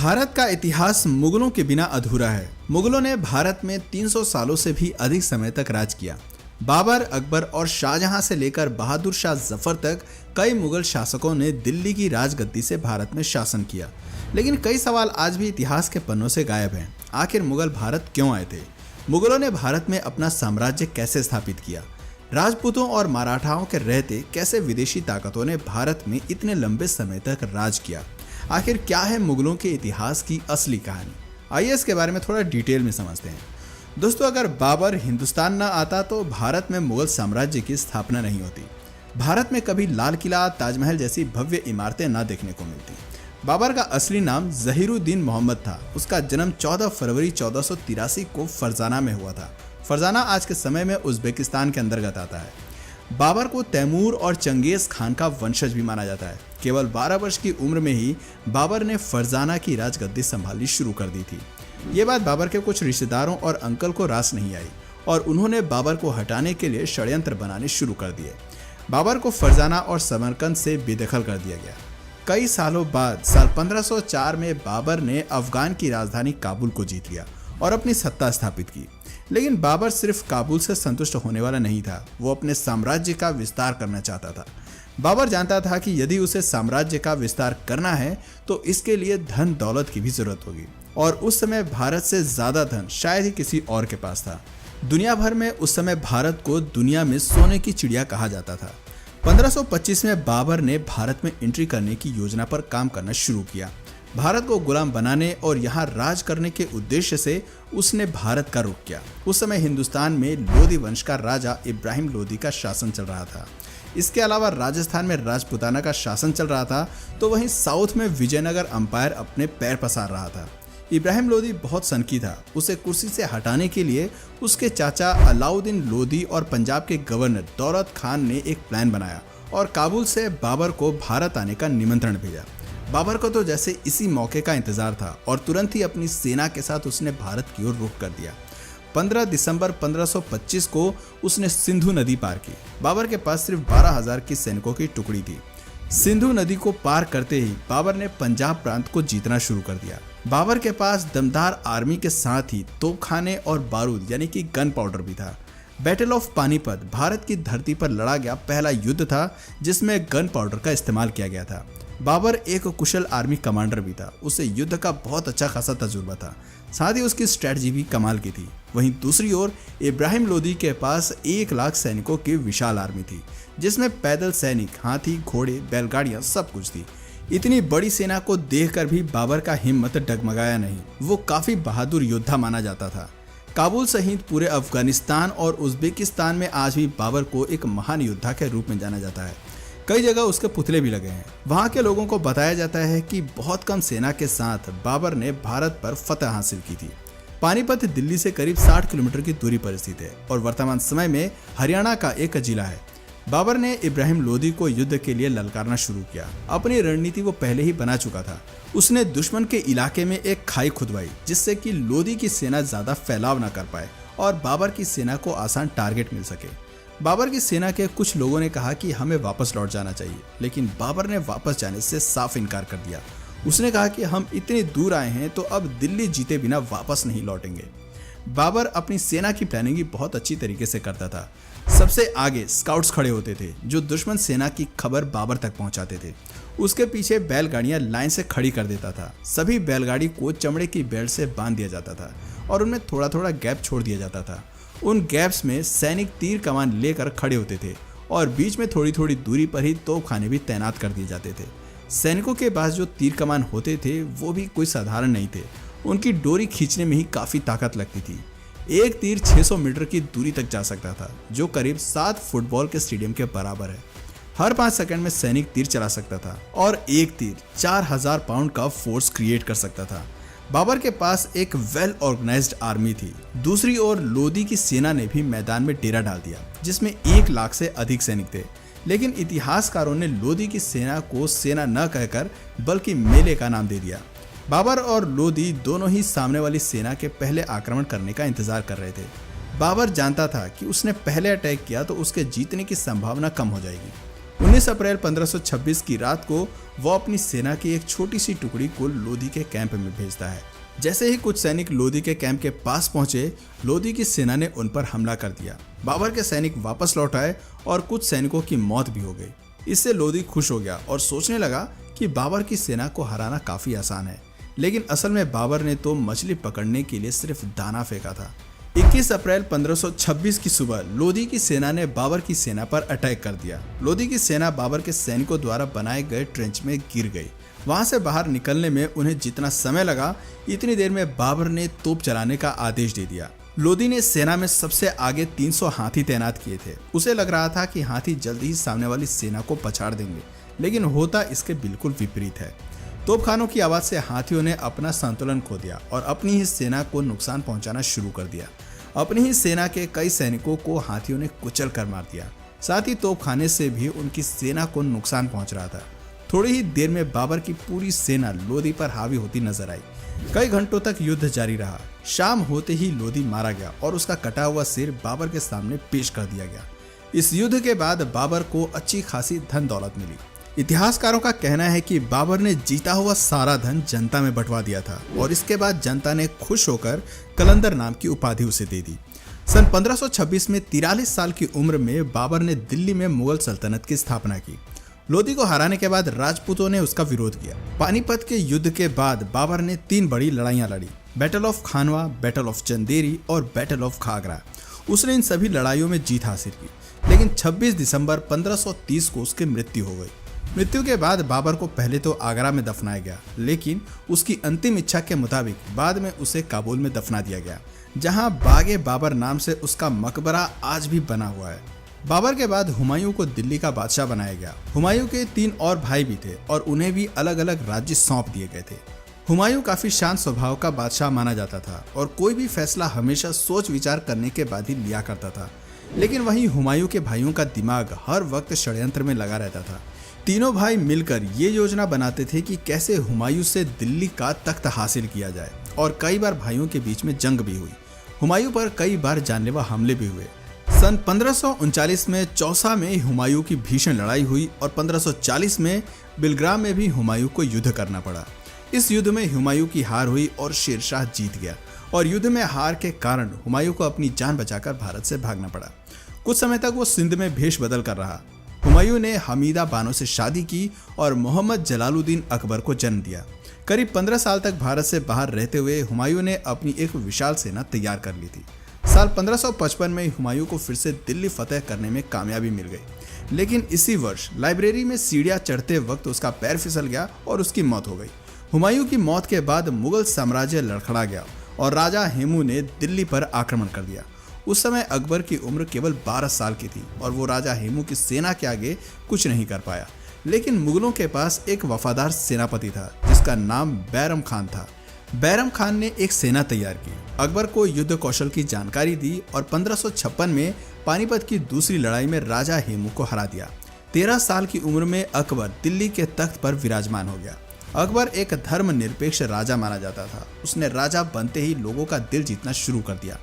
भारत का इतिहास मुगलों के बिना अधूरा है। मुगलों ने भारत में 300 सालों से भी अधिक समय तक राज किया। बाबर, अकबर और शाहजहां से लेकर बहादुर शाह जफर तक कई मुगल शासकों ने दिल्ली की राजगद्दी से भारत में शासन किया। लेकिन कई सवाल आज भी इतिहास के पन्नों से गायब हैं। आखिर मुगल भारत क्यों आए थे? मुगलों ने भारत में अपना साम्राज्य कैसे स्थापित किया? राजपूतों और मराठाओं के रहते कैसे विदेशी ताकतों ने भारत में इतने लंबे समय तक राज किया? आखिर क्या है मुगलों के इतिहास की असली कहानी? आइए इसके बारे में थोड़ा डिटेल में समझते हैं। दोस्तों, अगर बाबर हिंदुस्तान न आता तो भारत में मुगल साम्राज्य की स्थापना नहीं होती। भारत में कभी लाल किला, ताजमहल जैसी भव्य इमारतें न देखने को मिलती। बाबर का असली नाम जहीरुद्दीन मोहम्मद था। उसका जन्म 14 फरवरी 1483 को फरजाना में हुआ था। फरजाना आज के समय में उज्बेकिस्तान के अंतर्गत आता है। बाबर को तैमूर और चंगेज खान का वंशज भी माना जाता है। केवल 12 वर्ष की उम्र में ही बाबर ने फरजाना की राजगद्दी संभालनी शुरू कर दी थी। ये बात बाबर के कुछ रिश्तेदारों और अंकल को रास नहीं आई और उन्होंने बाबर को हटाने के लिए षड्यंत्र बनाने शुरू कर दिए। बाबर को फरजाना और समरकंद से बेदखल कर दिया गया। कई सालों बाद साल 1504 में बाबर ने अफगान की राजधानी काबुल को जीत लिया और अपनी सत्ता स्थापित की। लेकिन बाबर सिर्फ काबुल से संतुष्ट होने वाला नहीं था, वो अपने साम्राज्य का विस्तार करना चाहता था। बाबर जानता था कि यदि उसे साम्राज्य का विस्तार करना है तो इसके लिए धन दौलत की भी जरूरत होगी और उस समय भारत से ज्यादा धन शायद ही किसी और के पास था। दुनिया भर में उस समय भारत को दुनिया में सोने की चिड़िया कहा जाता था। 1525 में बाबर ने भारत में एंट्री करने की योजना पर काम करना शुरू किया। भारत को गुलाम बनाने और यहाँ राज करने के उद्देश्य से उसने भारत का रुख किया। उस समय हिंदुस्तान में लोधी वंश का राजा इब्राहिम लोधी का शासन चल रहा था। इसके अलावा राजस्थान में राजपुताना का शासन चल रहा था, तो वहीं साउथ में विजयनगर अंपायर अपने पैर पसार रहा था। इब्राहिम लोधी बहुत सनकी था। उसे कुर्सी से हटाने के लिए उसके चाचा अलाउद्दीन लोधी और पंजाब के गवर्नर दौलत खान ने एक प्लान बनाया और काबुल से बाबर को भारत आने का निमंत्रण भेजा। बाबर को तो जैसे इसी मौके का इंतजार था और तुरंत ही अपनी सेना के साथ उसने भारत की ओर रुख कर दिया। 15 दिसंबर 1525 को उसने सिंधु नदी पार की। बाबर के पास सिर्फ 12,000 की सैनिकों की टुकड़ी थी। सिंधु नदी को पार करते ही बाबर ने पंजाब प्रांत को जीतना शुरू कर दिया। बाबर के पास दमदार आर्मी के साथ ही तोपखाने और बारूद यानी कि गन पाउडर भी था। बैटल ऑफ पानीपत भारत की धरती पर लड़ा गया पहला युद्ध था जिसमें गन पाउडर का इस्तेमाल किया गया था। बाबर एक कुशल आर्मी कमांडर भी था। उसे युद्ध का बहुत अच्छा खासा तजुर्बा था, साथ ही उसकी स्ट्रेटजी भी कमाल की थी। वहीं दूसरी ओर इब्राहिम लोधी के पास 1 लाख सैनिकों की विशाल आर्मी थी, जिसमें पैदल सैनिक, हाथी, घोड़े, बैलगाड़ियां सब कुछ थी। इतनी बड़ी सेना को देखकर भी बाबर का हिम्मत डगमगाया नहीं। वो काफी बहादुर योद्धा माना जाता था। काबुल सहित पूरे अफगानिस्तान और उज्बेकिस्तान में आज भी बाबर को एक महान योद्धा के रूप में जाना जाता है। कई जगह उसके पुतले भी लगे हैं। वहां के लोगों को बताया जाता है कि बहुत कम सेना के साथ बाबर ने भारत पर फतह हासिल की थी। पानीपत दिल्ली से करीब 60 किलोमीटर की दूरी पर स्थित है और वर्तमान समय में हरियाणा का एक जिला है। बाबर ने इब्राहिम लोधी को युद्ध के लिए ललकारना शुरू किया। अपनी रणनीति वो पहले ही बना चुका था। उसने दुश्मन के इलाके में एक खाई खुदवाई जिससे कि लोधी की सेना ज्यादा फैलाव न कर पाए और बाबर की सेना को आसान टारगेट मिल सके। बाबर की सेना के कुछ लोगों ने कहा कि हमें वापस लौट जाना चाहिए, लेकिन बाबर ने वापस जाने से साफ इनकार कर दिया। उसने कहा कि हम इतनी दूर आए हैं तो अब दिल्ली जीते बिना वापस नहीं लौटेंगे। बाबर अपनी सेना की प्लानिंग भी बहुत अच्छी तरीके से करता था। सबसे आगे स्काउट्स खड़े होते थे जो दुश्मन सेना की खबर बाबर तक पहुंचाते थे। उसके पीछे बैलगाड़ियां लाइन से खड़ी कर देता था। सभी बैलगाड़ी को चमड़े की बेल्ट से बांध दिया जाता था और उनमें थोड़ा थोड़ा गैप छोड़ दिया जाता था। उन गैप्स में सैनिक तीर कमान लेकर खड़े होते थे और बीच में थोड़ी थोड़ी दूरी पर ही तोपखाने भी तैनात कर दिए जाते थे। सैनिकों के पास जो तीर कमान होते थे वो भी कोई साधारण नहीं थे। उनकी डोरी खींचने में ही काफी ताकत लगती थी। एक तीर 600 मीटर की दूरी तक जा सकता था, जो करीब 7 फुटबॉल के स्टेडियम के बराबर है। हर 5 सेकंड में सैनिक तीर चला सकता था और एक तीर 4000 पाउंड का फोर्स क्रिएट कर सकता था। बाबर के पास एक वेल ऑर्गेनाइज्ड आर्मी थी। दूसरी ओर लोधी की सेना ने भी मैदान में डेरा डाल दिया, जिसमें 1 लाख से अधिक सैनिक थे। लेकिन इतिहासकारों ने लोधी की सेना को सेना न कहकर बल्कि मेले का नाम दे दिया। बाबर और लोधी दोनों ही सामने वाली सेना के पहले आक्रमण करने का इंतजार कर रहे थे। बाबर जानता था कि उसने पहले अटैक किया तो उसके जीतने की संभावना कम हो जाएगी। 19 अप्रैल 1526 की रात को वो अपनी सेना की एक छोटी सी टुकड़ी को लोधी के कैंप में भेजता है। जैसे ही कुछ सैनिक लोधी के कैंप के पास पहुंचे, लोधी की सेना ने उन पर हमला कर दिया। बाबर के सैनिक वापस लौट आए और कुछ सैनिकों की मौत भी हो गई। इससे लोधी खुश हो गया और सोचने लगा कि बाबर की सेना को हराना काफी आसान है। लेकिन असल में बाबर ने तो मछली पकड़ने के लिए सिर्फ दाना फेंका था। 21 अप्रैल 1526 की सुबह लोधी की सेना ने बाबर की सेना पर अटैक कर दिया। लोधी की सेना बाबर के सैनिकों द्वारा बनाए गए ट्रेंच में गिर गई। वहां से बाहर निकलने में उन्हें जितना समय लगा, इतनी देर में बाबर ने तोप चलाने का आदेश दे दिया। लोधी ने सेना में सबसे आगे 300 हाथी तैनात किए थे। उसे लग रहा था कि हाथी जल्दी ही सामने वाली सेना को पछाड़ देंगे, लेकिन होता इसके बिल्कुल विपरीत है। तोपखानों की आवाज से हाथियों ने अपना संतुलन खो दिया और अपनी ही सेना को नुकसान पहुंचाना शुरू कर दिया। अपनी ही सेना के कई सैनिकों को हाथियों ने कुचल कर मार दिया। साथ ही तोपखाने से भी उनकी सेना को नुकसान पहुंच रहा था। थोड़ी ही देर में बाबर की पूरी सेना लोधी पर हावी होती नजर आई। कई घंटों तक युद्ध जारी रहा। शाम होते ही लोधी मारा गया और उसका कटा हुआ सिर बाबर के सामने पेश कर दिया गया। इस युद्ध के बाद बाबर को अच्छी खासी धन दौलत मिली। इतिहासकारों का कहना है कि बाबर ने जीता हुआ सारा धन जनता में बंटवा दिया था और इसके बाद जनता ने खुश होकर कलंदर नाम की उपाधि उसे दे दी। सन 1526 में 43 साल की उम्र में बाबर ने दिल्ली में मुगल सल्तनत की स्थापना की। लोधी को हराने के बाद राजपूतों ने उसका विरोध किया। पानीपत के युद्ध के बाद बाबर ने 3 बड़ी लड़ाइयां लड़ी, battle of Khanwa, battle of Chanderi और बैटल ऑफ खागरा। उसने इन सभी लड़ाइयों में जीत हासिल की, लेकिन 26 दिसंबर 1530 को उसकी मृत्यु हो गई। मृत्यु के बाद बाबर को पहले तो आगरा में दफनाया गया, लेकिन उसकी अंतिम इच्छा के मुताबिक बाद में उसे काबुल में दफना दिया गया, जहां बागे बाबर नाम से उसका मकबरा आज भी बना हुआ है। बाबर के बाद हुमायूं को दिल्ली का बादशाह बनाया गया। हुमायूं के 3 और भाई भी थे और उन्हें भी अलग अलग राज्य सौंप दिए गए थे। हुमायूं काफी शांत स्वभाव का बादशाह माना जाता था और कोई भी फैसला हमेशा सोच विचार करने के बाद ही लिया करता था। लेकिन वहीं हुमायूं के भाइयों का दिमाग हर वक्त षड्यंत्र में लगा रहता था। तीनों भाई मिलकर ये योजना बनाते थे कि कैसे हुमायूं से दिल्ली का तख्त हासिल किया जाए और कई बार भाइयों के बीच में जंग भी हुई। हुमायूं पर कई बार जानलेवा हमले भी हुए। सन 1539 में चौसा में हुमायूं की भीषण लड़ाई हुई और 1540 में बिलग्राम में भी हुमायूं को युद्ध करना पड़ा। इस युद्ध में हुमायूं की हार हुई और शेरशाह जीत गया और युद्ध में हार के कारण हुमायूं को अपनी जान बचाकर भारत से भागना पड़ा। कुछ समय तक वो सिंध में भेष बदल कर रहा। हुमायूं ने हमीदा बानो से शादी की और मोहम्मद जलालुद्दीन अकबर को जन्म दिया। करीब 15 साल तक भारत से बाहर रहते हुए हुमायूं ने अपनी एक विशाल सेना तैयार कर ली थी। साल 1555 में हुमायूं को फिर से दिल्ली फतेह करने में कामयाबी मिल गई, लेकिन इसी वर्ष लाइब्रेरी में सीढ़ियां चढ़ते वक्त उसका पैर फिसल गया और उसकी मौत हो गई। हुमायूं की मौत के बाद मुगल साम्राज्य लड़खड़ा गया और राजा हेमू ने दिल्ली पर आक्रमण कर दिया। उस समय अकबर की उम्र केवल 12 साल की थी और वो राजा हेमू की सेना के आगे कुछ नहीं कर पाया। लेकिन मुगलों के पास एक वफादार सेनापति था जिसका नाम बैरम खान था। बैरम खान ने एक सेना तैयार की, अकबर को युद्ध कौशल की जानकारी दी और 1556 में पानीपत की दूसरी लड़ाई में राजा हेमू को हरा दिया। 13 साल की उम्र में अकबर दिल्ली के तख्त पर विराजमान हो गया। अकबर एक धर्मनिरपेक्ष राजा माना जाता था। उसने राजा बनते ही लोगों का दिल जीतना शुरू कर दिया।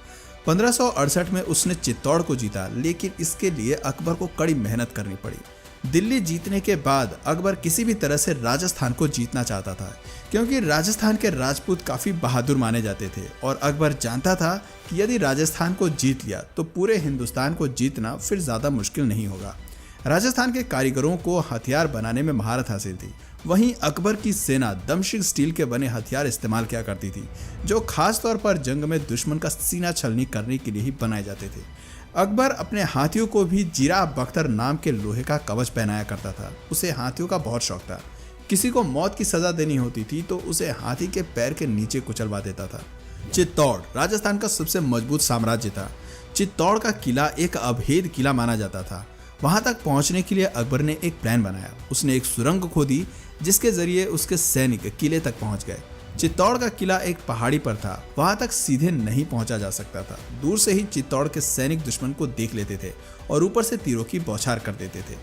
1568 में उसने चित्तौड़ को जीता, लेकिन इसके लिए अकबर को कड़ी मेहनत करनी पड़ी। दिल्ली जीतने के बाद अकबर किसी भी तरह से राजस्थान को जीतना चाहता था, क्योंकि राजस्थान के राजपूत काफी बहादुर माने जाते थे और अकबर जानता था कि यदि राजस्थान को जीत लिया तो पूरे हिंदुस्तान को जीतना फिर ज्यादा मुश्किल नहीं होगा। राजस्थान के कारीगरों को हथियार बनाने में महारत हासिल थी। वहीं अकबर की सेना दमशिक स्टील के बने हथियार इस्तेमाल किया करती थी, जो खास तौर पर जंग में दुश्मन का सीना छलनी करने के लिए ही बनाए जाते थे। अकबर अपने हाथियों को भी जीरा बख्तर नाम के लोहे का कवच पहनाया करता था। उसे हाथियों का बहुत शौक था। किसी को मौत की सजा देनी होती थी तो उसे हाथी के पैर के नीचे कुचलवा देता था। चित्तौड़ राजस्थान का सबसे मजबूत साम्राज्य था। चित्तौड़ का किला एक अभेद किला माना जाता था। वहां तक पहुंचने के लिए अकबर ने एक प्लान बनाया। उसने एक सुरंग खोदी जिसके जरिए उसके सैनिक किले तक पहुंच गए। चित्तौड़ का किला एक पहाड़ी पर था, वहां तक सीधे नहीं पहुंचा जा सकता था। दूर से ही चित्तौड़ के सैनिक दुश्मन को देख लेते थे और ऊपर से तीरों की बौछार कर देते थे।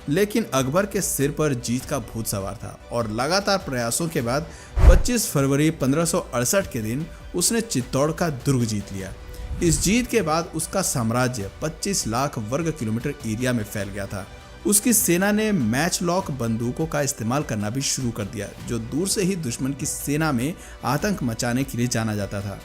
लेकिन अकबर के सिर पर जीत का भूत सवार था और लगातार प्रयासों के बाद 25 फरवरी 1568 के दिन उसने चित्तौड़ का दुर्ग जीत लिया। इस जीत के बाद उसका साम्राज्य 25 लाख वर्ग किलोमीटर एरिया में फैल गया था उसकी सेना ने मैच लॉक बंदूकों का इस्तेमाल करना भी शुरू कर दिया, जो दूर से ही दुश्मन की सेना में आतंक मचाने के लिए जाना जाता था।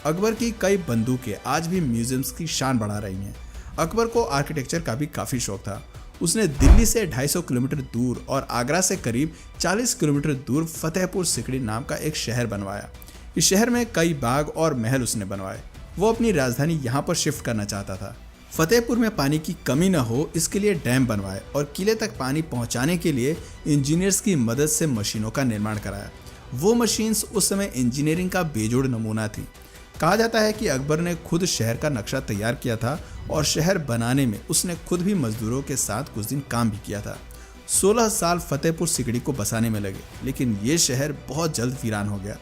अकबर की कई बंदूकें आज भी म्यूजियम्स की शान बढ़ा रही हैं। अकबर को आर्किटेक्चर का भी काफ़ी शौक था। उसने दिल्ली से 250 किलोमीटर दूर और आगरा से करीब 40 किलोमीटर दूर फतेहपुर सिकड़ी नाम का एक शहर बनवाया। इस शहर में कई बाग और महल उसने बनवाए। वो अपनी राजधानी यहाँ पर शिफ्ट करना चाहता था। फतेहपुर में पानी की कमी न हो, इसके लिए डैम बनवाए और किले तक पानी पहुँचाने के लिए इंजीनियर्स की मदद से मशीनों का निर्माण कराया। वो मशीन्स उस समय इंजीनियरिंग का बेजोड़ नमूना थी। कहा जाता है कि अकबर ने खुद शहर का नक्शा तैयार किया था और शहर बनाने में उसने खुद भी मजदूरों के साथ कुछ दिन काम भी किया था। 16 साल फतेहपुर सिकड़ी को बसाने में लगे, लेकिन ये शहर बहुत जल्द वीरान हो गया।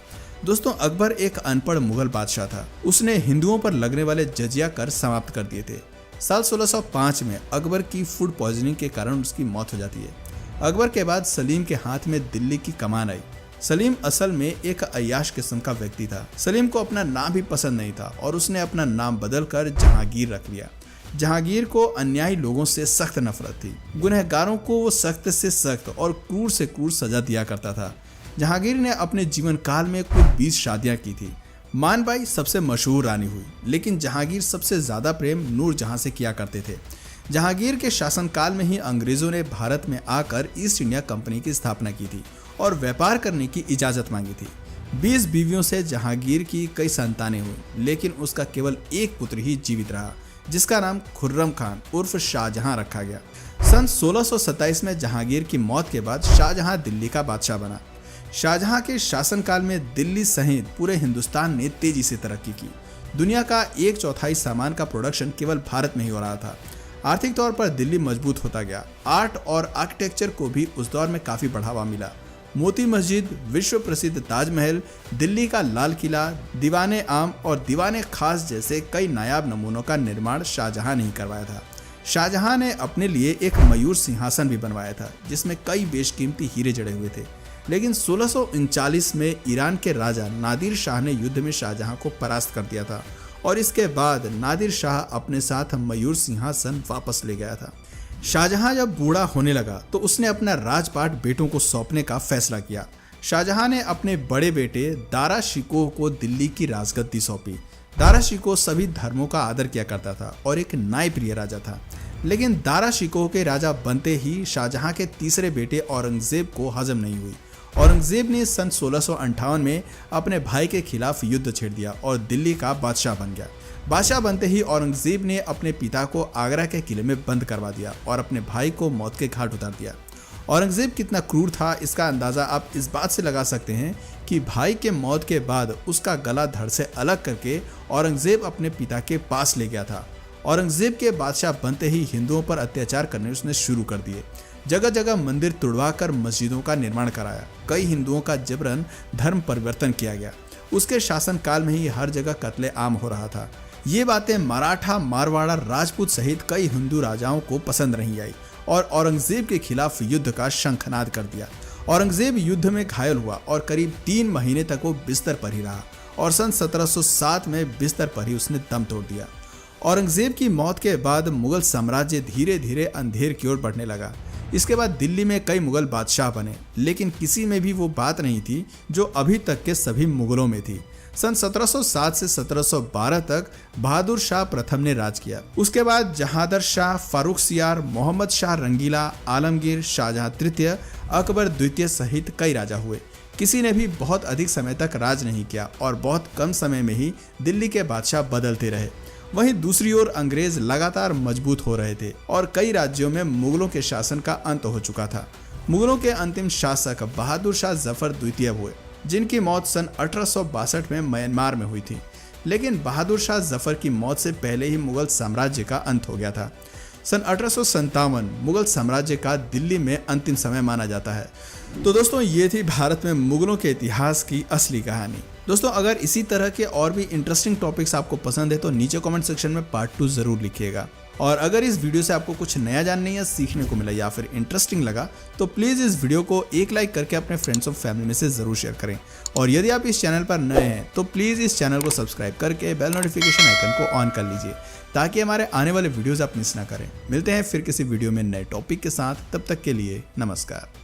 दोस्तों, अकबर एक अनपढ़ मुगल बादशाह था। उसने हिंदुओं पर लगने वाले जजिया कर समाप्त कर दिए थे। साल 1605 में अकबर की फूड पॉइजनिंग के कारण उसकी मौत हो जाती है। अकबर के बाद सलीम के हाथ में दिल्ली की कमान आई। सलीम असल में एक अय्याश किस्म का व्यक्ति था। सलीम को अपना नाम भी पसंद नहीं था और उसने अपना नाम बदलकर जहांगीर रख लिया। जहांगीर को अन्यायी लोगों से सख्त नफरत थी। गुनहगारों को वो सख्त से सख्त और क्रूर से क्रूर सजा दिया करता था। जहांगीर ने अपने जीवन काल में कुल 20 शादियां की थी। मानबाई सबसे मशहूर रानी हुई, लेकिन जहांगीर सबसे ज्यादा प्रेम नूरजहां से किया करते थे। जहांगीर के शासनकाल में ही अंग्रेजों ने भारत में आकर ईस्ट इंडिया कंपनी की स्थापना की थी और व्यापार करने की इजाजत मांगी थी। 20 बीवियों से जहांगीर की कई संतानें हुई, लेकिन उसका केवल एक पुत्र ही जीवित रहा, जिसका नाम खुर्रम खान उर्फ शाहजहां रखा गया। सन 1627 में जहांगीर की मौत के बाद शाहजहां दिल्ली का बादशाह बना। शाहजहां के शासनकाल में दिल्ली सहित पूरे हिंदुस्तान ने तेजी से तरक्की की। दुनिया का 1/4 सामान का प्रोडक्शन केवल भारत में ही हो रहा था। आर्थिक तौर पर दिल्ली मजबूत होता गया। आर्ट और आर्किटेक्चर को भी उस दौर में काफी बढ़ावा मिला। मोती मस्जिद, विश्व प्रसिद्ध ताजमहल, दिल्ली का लाल किला, दीवाने आम और दीवाने खास जैसे कई नायाब नमूनों का निर्माण शाहजहां ने ही करवाया था। शाहजहां ने अपने लिए एक मयूर सिंहासन भी बनवाया था, जिसमें कई बेशकीमती हीरे जड़े हुए थे। लेकिन 1639 में ईरान के राजा नादिर शाह ने युद्ध में शाहजहां को परास्त कर दिया था और इसके बाद नादिर शाह अपने साथ मयूर सिंहासन वापस ले गया था। शाहजहां जब बूढ़ा होने लगा तो उसने अपना राजपाट बेटों को सौंपने का फैसला किया। शाहजहां ने अपने बड़े बेटे दारा शिकोह को दिल्ली की राजगद्दी सौंपी। दारा शिकोह सभी धर्मों का आदर किया करता था और एक न्यायप्रिय राजा था। लेकिन दारा शिकोह के राजा बनते ही शाहजहां के तीसरे बेटे औरंगजेब को हजम नहीं हुई। औरंगजेब ने सन 1658 में अपने भाई के खिलाफ युद्ध छेड़ दिया और दिल्ली का बादशाह बन गया। बादशाह बनते ही औरंगजेब ने अपने पिता को आगरा के किले में बंद करवा दिया और अपने भाई को मौत के घाट उतार दिया। औरंगजेब कितना क्रूर था, इसका अंदाजा आप इस बात से लगा सकते हैं कि भाई के मौत के बाद उसका गला धड़ से अलग करके औरंगजेब अपने पिता के पास ले गया था। औरंगजेब के बादशाह बनते ही हिंदुओं पर अत्याचार करने उसने शुरू कर दिए। जगह जगह मंदिर तुड़वाकर मस्जिदों का निर्माण कराया। कई हिंदुओं का जबरन धर्म परिवर्तन किया गया। उसके शासनकाल में ही हर जगह कत्ले आम हो रहा था। ये बातें मराठा, मारवाड़ा, राजपूत सहित कई हिंदू राजाओं को पसंद नहीं आई और औरंगजेब के खिलाफ युद्ध का शंखनाद कर दिया। औरंगजेब युद्ध में घायल हुआ और करीब 3 महीने तक वो बिस्तर पर ही रहा और सन 1707 में बिस्तर पर ही उसने दम तोड़ दिया। औरंगजेब की मौत के बाद मुगल साम्राज्य धीरे धीरे अंधेर की ओर बढ़ने लगा। इसके बाद दिल्ली में कई मुगल बादशाह बने, लेकिन किसी में भी वो बात नहीं थी जो अभी तक के सभी मुगलों में थी। सन 1707 से 1712 तक बहादुर शाह प्रथम ने राज किया। उसके बाद जहांदर शाह, फारुखसियार, मोहम्मद शाह रंगीला, आलमगीर, शाहजहां तृतीय, अकबर द्वितीय सहित कई राजा हुए। किसी ने भी बहुत अधिक समय तक राज नहीं किया और बहुत कम समय में ही दिल्ली के बादशाह बदलते रहे। वहीं दूसरी ओर अंग्रेज लगातार मजबूत हो रहे थे और कई राज्यों में मुगलों के शासन का अंत हो चुका था। मुगलों के अंतिम शासक बहादुर शाह जफर द्वितीय हुए, जिनकी मौत सन 1862 में म्यांमार में हुई थी। लेकिन बहादुर शाह जफर की मौत से पहले ही मुगल साम्राज्य का अंत हो गया था। सन 1857 मुगल साम्राज्य का दिल्ली में अंतिम समय माना जाता है। तो दोस्तों, ये थी भारत में मुगलों के इतिहास की असली कहानी। दोस्तों, अगर इसी तरह के और भी इंटरेस्टिंग टॉपिक्स आपको पसंद है तो नीचे कमेंट सेक्शन में पार्ट 2 जरूर लिखिएगा। और अगर इस वीडियो से आपको कुछ नया जानने या सीखने को मिला या फिर इंटरेस्टिंग लगा तो प्लीज़ इस वीडियो को एक लाइक करके अपने फ्रेंड्स और फैमिली में से ज़रूर शेयर करें। और यदि आप इस चैनल पर नए हैं तो प्लीज़ इस चैनल को सब्सक्राइब करके बेल नोटिफिकेशन आइकन को ऑन कर लीजिए, ताकि हमारे आने वाले वीडियोस आप मिस ना करें। मिलते हैं फिर किसी वीडियो में नए टॉपिक के साथ, तब तक के लिए नमस्कार।